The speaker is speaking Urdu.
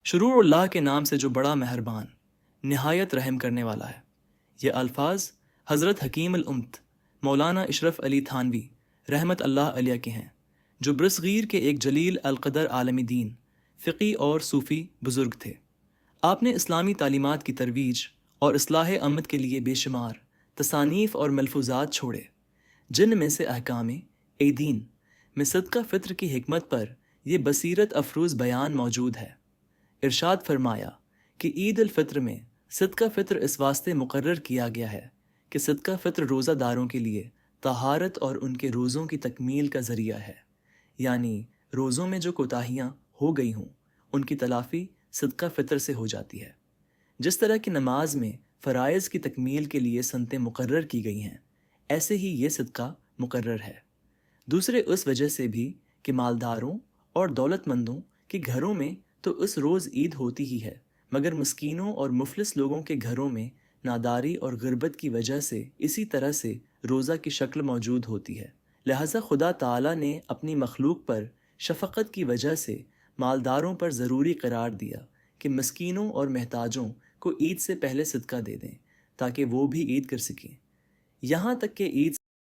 شروع اللہ کے نام سے جو بڑا مہربان نہایت رحم کرنے والا ہے۔ یہ الفاظ حضرت حکیم الامت مولانا اشرف علی تھانوی رحمت اللہ علیہ کے ہیں، جو برصغیر کے ایک جلیل القدر عالم دین، فقی اور صوفی بزرگ تھے۔ آپ نے اسلامی تعلیمات کی ترویج اور اصلاح امت کے لیے بے شمار تصانیف اور ملفوظات چھوڑے، جن میں سے احکام دین میں صدقہ فطر کی حکمت پر یہ بصیرت افروز بیان موجود ہے۔ ارشاد فرمایا کہ عید الفطر میں صدقہ فطر اس واسطے مقرر کیا گیا ہے کہ صدقہ فطر روزہ داروں کے لیے طہارت اور ان کے روزوں کی تکمیل کا ذریعہ ہے، یعنی روزوں میں جو کوتاہیاں ہو گئی ہوں ان کی تلافی صدقہ فطر سے ہو جاتی ہے۔ جس طرح کی نماز میں فرائض کی تکمیل کے لیے سنتیں مقرر کی گئی ہیں، ایسے ہی یہ صدقہ مقرر ہے۔ دوسرے اس وجہ سے بھی کہ مالداروں اور دولت مندوں کے گھروں میں تو اس روز عید ہوتی ہی ہے، مگر مسکینوں اور مفلس لوگوں کے گھروں میں ناداری اور غربت کی وجہ سے اسی طرح سے روزہ کی شکل موجود ہوتی ہے۔ لہٰذا خدا تعالیٰ نے اپنی مخلوق پر شفقت کی وجہ سے مالداروں پر ضروری قرار دیا کہ مسکینوں اور محتاجوں کو عید سے پہلے صدقہ دے دیں تاکہ وہ بھی عید کر سکیں، یہاں تک کہ عید